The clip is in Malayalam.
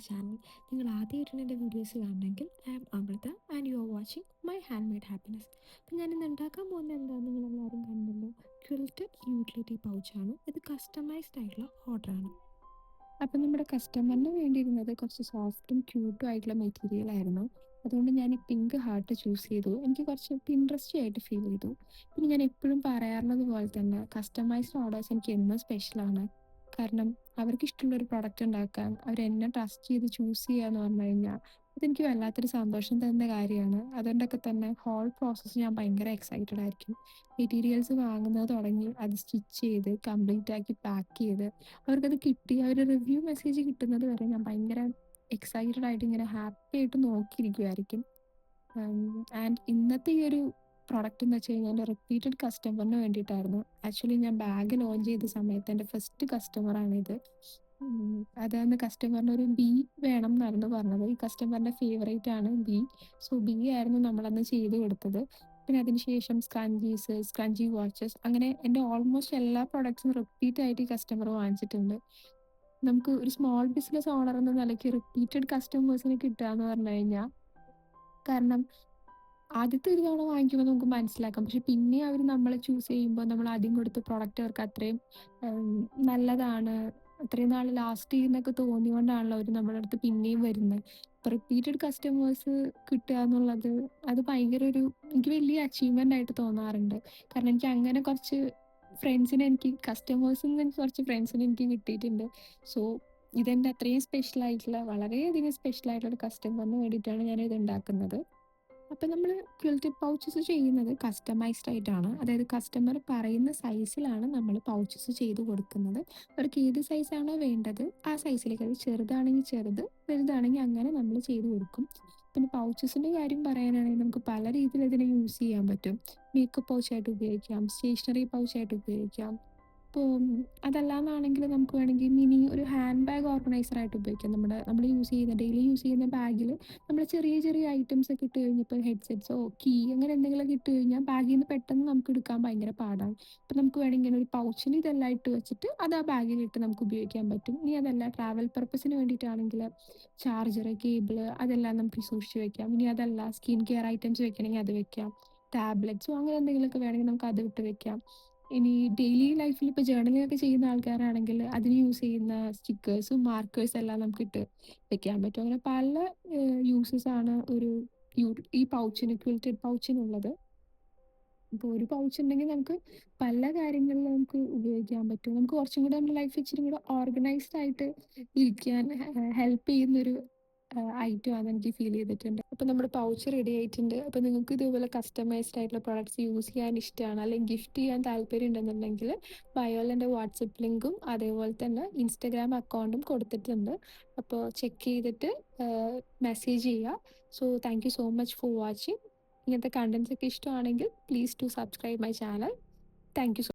ചാനൽ. നിങ്ങൾ ആദ്യമായിട്ടാണ് എൻ്റെ വീഡിയോസ് കാണണമെങ്കിൽ I am Amrita and you are watching my handmade happiness. അപ്പം ഞാനിന്ന് ഉണ്ടാക്കാൻ പോകുന്നത് എന്താണെന്ന് നിങ്ങളെല്ലാവരും കണ്ടല്ലോ. ക്വിൽറ്റഡ് യൂട്ടിലിറ്റി പൗച്ചാണ്. ഇത് കസ്റ്റമൈസ്ഡ് ആയിട്ടുള്ള ഓർഡറാണ്. അപ്പം നമ്മുടെ കസ്റ്റമറിന് വേണ്ടിയിരുന്നത് കുറച്ച് സോഫ്റ്റും ക്യൂട്ടും ആയിട്ടുള്ള മെറ്റീരിയൽ ആയിരുന്നു. അതുകൊണ്ട് ഞാൻ ഈ പിങ്ക് ഹാർട്ട് ചൂസ് ചെയ്തു. എനിക്ക് കുറച്ച് പിൻട്രസ്റ്റി ആയിട്ട് ഫീൽ ചെയ്തു. പിന്നെ ഞാൻ എപ്പോഴും പറയാറുള്ളത് പോലെ തന്നെ കസ്റ്റമൈസ്ഡ് ഓർഡേഴ്സ് എനിക്ക് എന്നും സ്പെഷ്യലാണ്. കാരണം അവർക്ക് ഇഷ്ടമുള്ള ഒരു പ്രൊഡക്റ്റ് ഉണ്ടാക്കാൻ അവരെന്നെ ട്രസ്റ്റ് ചെയ്ത് ചൂസ് ചെയ്യുക എന്ന് പറഞ്ഞു കഴിഞ്ഞാൽ അതെനിക്ക് വല്ലാത്തൊരു സന്തോഷം തരുന്ന കാര്യമാണ്. അതുകൊണ്ടൊക്കെ തന്നെ ഹോൾ പ്രോസസ്സ് ഞാൻ ഭയങ്കര എക്സൈറ്റഡ് ആയിരിക്കും. മെറ്റീരിയൽസ് വാങ്ങുന്നത് തുടങ്ങി അത് സ്റ്റിച്ച് ചെയ്ത് കംപ്ലീറ്റ് ആക്കി പാക്ക് ചെയ്ത് അവർക്കത് കിട്ടി ആ ഒരു റിവ്യൂ മെസ്സേജ് കിട്ടുന്നത് വരെ ഞാൻ ഭയങ്കര എക്സൈറ്റഡ് ആയിട്ട് ഇങ്ങനെ ഹാപ്പി ആയിട്ട് നോക്കിയിരിക്കുമായിരിക്കും. ആൻഡ് ഇന്നത്തെ ഈ ഒരു പ്രൊഡക്റ്റ് എന്ന് വെച്ച് കഴിഞ്ഞാൽ എൻ്റെ റിപ്പീറ്റഡ് കസ്റ്റമറിന് വേണ്ടിയിട്ടായിരുന്നു. ആക്ച്വലി ഞാൻ ബാഗ് ലോഞ്ച് ചെയ്ത സമയത്ത് എൻ്റെ ഫസ്റ്റ് കസ്റ്റമറാണിത്. അതാന്ന് കസ്റ്റമറിന് ഒരു ബി വേണം എന്നായിരുന്നു പറഞ്ഞത്. ഈ കസ്റ്റമറിൻ്റെ ഫേവറേറ്റ് ആണ് ബി. സോ ബി ആയിരുന്നു നമ്മളന്ന് ചെയ്ത് കൊടുത്തത്. പിന്നെ അതിനുശേഷം സ്ക്രഞ്ചീസ്, സ്ക്രഞ്ചി വാച്ചസ് അങ്ങനെ എൻ്റെ ഓൾമോസ്റ്റ് എല്ലാ പ്രൊഡക്ട്സും റിപ്പീറ്റ് ആയിട്ട് ഈ കസ്റ്റമർ വാങ്ങിച്ചിട്ടുണ്ട്. നമുക്ക് ഒരു സ്മോൾ ബിസിനസ് ഓണർ എന്ന നിലയ്ക്ക് റിപ്പീറ്റഡ് കസ്റ്റമേഴ്സിനെ കിട്ടുക എന്ന് പറഞ്ഞു കഴിഞ്ഞാൽ കാരണം ആദ്യത്തെ ഒരു തവണ വാങ്ങിക്കുമ്പോൾ നമുക്ക് മനസ്സിലാക്കാം. പക്ഷെ പിന്നെ അവർ നമ്മളെ ചൂസ് ചെയ്യുമ്പോൾ നമ്മൾ ആദ്യം കൊടുത്ത പ്രൊഡക്റ്റ് അവർക്ക് അത്രയും ഉം, നല്ലതാണ്, അത്രയും നാൾ ലാസ്റ്റ് ചെയ്യുന്നൊക്കെ തോന്നിയോണ്ടാണല്ലോ അവർ നമ്മുടെ അടുത്ത് പിന്നെയും വരുന്നത്. ഇപ്പൊ റിപ്പീറ്റഡ് കസ്റ്റമേഴ്സ് കിട്ടുക എന്നുള്ളത് അത് ഭയങ്കര ഒരു എനിക്ക് വലിയ അച്ചീവ്മെന്റ് ആയിട്ട് തോന്നാറുണ്ട്. കാരണം എനിക്ക് അങ്ങനെ കുറച്ച് ഫ്രണ്ട്സിനെ എനിക്ക് കസ്റ്റമേഴ്സിൽ നിന്ന് എനിക്ക് കുറച്ച് ഫ്രണ്ട്സിനെ എനിക്ക് കിട്ടിയിട്ടുണ്ട്. സോ ഇതെൻ്റെ അത്രയും സ്പെഷ്യൽ ആയിട്ടുള്ള വളരെയധികം സ്പെഷ്യൽ ആയിട്ടുള്ള ഒരു കസ്റ്റമറിന് വേണ്ടിയിട്ടാണ് ഞാൻ ഇത് ഉണ്ടാക്കുന്നത്. അപ്പം നമ്മൾ ക്വിൽറ്റഡ് പൗച്ചസ് ചെയ്യുന്നത് കസ്റ്റമൈസ്ഡ് ആയിട്ടാണ്. അതായത് കസ്റ്റമർ പറയുന്ന സൈസിലാണ് നമ്മൾ പൗച്ചസ് ചെയ്ത് കൊടുക്കുന്നത്. അവർക്ക് ഏത് സൈസാണോ വേണ്ടത് ആ സൈസിലേക്ക്, അത് ചെറുതാണെങ്കിൽ ചെറുത്, വലുതാണെങ്കിൽ അങ്ങനെ നമ്മൾ ചെയ്ത് കൊടുക്കും. പിന്നെ പൗച്ചസിൻ്റെ കാര്യം പറയാനാണെങ്കിൽ നമുക്ക് പല രീതിയിൽ ഇതിനെ യൂസ് ചെയ്യാൻ പറ്റും. മേക്കപ്പ് പൗച്ചായിട്ട് ഉപയോഗിക്കാം, സ്റ്റേഷനറി പൗച്ചായിട്ട് ഉപയോഗിക്കാം. ഇപ്പോൾ അതല്ലാന്നാണെങ്കിൽ നമുക്ക് വേണമെങ്കിൽ മിനി ഒരു ഹാൻഡ് ബാഗ് ഓർഗനൈസർ ആയിട്ട് ഉപയോഗിക്കാം. നമ്മൾ യൂസ് ചെയ്യുന്ന ഡെയിലി യൂസ് ചെയ്യുന്ന ബാഗിൽ നമ്മൾ ചെറിയ ചെറിയ ഐറ്റംസ് ഒക്കെ ഇട്ട് കഴിഞ്ഞപ്പോൾ ഹെഡ്സെറ്റ്സോ കീ അങ്ങനെ എന്തെങ്കിലുമൊക്കെ ഇട്ട് കഴിഞ്ഞാൽ ബാഗിൽ നിന്ന് പെട്ടെന്ന് നമുക്ക് എടുക്കാൻ ഭയങ്കര പാടാണ്. അപ്പം നമുക്ക് വേണമെങ്കിൽ ഒരു പൗച്ചിൽ ഇതെല്ലാം ഇട്ട് വെച്ചിട്ട് അത് ആ ബാഗിലിട്ട് നമുക്ക് ഉപയോഗിക്കാൻ പറ്റും. ഇനി അതല്ല ട്രാവൽ പർപ്പസിന് വേണ്ടിയിട്ടാണെങ്കിൽ ചാർജർ, കേബിൾ അതെല്ലാം നമുക്ക് സൂക്ഷിച്ച് വെക്കാം. ഇനി അതല്ല സ്കിൻ കെയർ ഐറ്റംസ് വെക്കണമെങ്കിൽ അത് വെക്കാം. ടാബ്ലറ്റ്സോ അങ്ങനെ എന്തെങ്കിലുമൊക്കെ വേണമെങ്കിൽ നമുക്ക് അത് ഇട്ട് വെക്കാം. ഇനി ഡെയിലി ലൈഫിൽ ഇപ്പോൾ ജേർണലിംഗ് ഒക്കെ ചെയ്യുന്ന ആൾക്കാരാണെങ്കിൽ അതിന് യൂസ് ചെയ്യുന്ന സ്റ്റിക്കേഴ്സും മാർക്കേഴ്സ് എല്ലാം നമുക്ക് ഇട്ട് വെക്കാൻ പറ്റും. അങ്ങനെ പല യൂസസ് ആണ് ഒരു ഈ പൗച്ചിന്, ക്വിൽറ്റഡ് പൗച്ചിനുള്ളത്. ഇപ്പോൾ ഒരു പൗച്ച് ഉണ്ടെങ്കിൽ നമുക്ക് പല കാര്യങ്ങളിലും നമുക്ക് ഉപയോഗിക്കാൻ പറ്റും. നമുക്ക് കുറച്ചും കൂടെ നമ്മുടെ ലൈഫ് ഇച്ചിരി കൂടെ ഓർഗനൈസ്ഡ് ആയിട്ട് ഇരിക്കാൻ ഹെൽപ്പ് ചെയ്യുന്നൊരു ഐറ്റമാണെന്ന് എനിക്ക് ഫീൽ ചെയ്തിട്ടുണ്ട്. അപ്പോൾ നമ്മുടെ പൗച്ച് റെഡി ആയിട്ടുണ്ട്. അപ്പോൾ നിങ്ങൾക്ക് ഇതുപോലെ കസ്റ്റമൈസ്ഡ് ആയിട്ടുള്ള പ്രോഡക്ട്സ് യൂസ് ചെയ്യാൻ ഇഷ്ടമാണ് അല്ലെങ്കിൽ ഗിഫ്റ്റ് ചെയ്യാൻ താല്പര്യം ഉണ്ടെന്നുണ്ടെങ്കിൽ ബയോയിൽ എൻ്റെ വാട്സപ്പ് ലിങ്കും അതേപോലെ തന്നെ ഇൻസ്റ്റഗ്രാം അക്കൗണ്ടും കൊടുത്തിട്ടുണ്ട്. അപ്പോൾ ചെക്ക് ചെയ്തിട്ട് മെസ്സേജ് ചെയ്യുക. So thank you so much for watching. ഇങ്ങനത്തെ കണ്ടൻസ് ഒക്കെ ഇഷ്ടമാണെങ്കിൽ please to subscribe my channel. Thank U.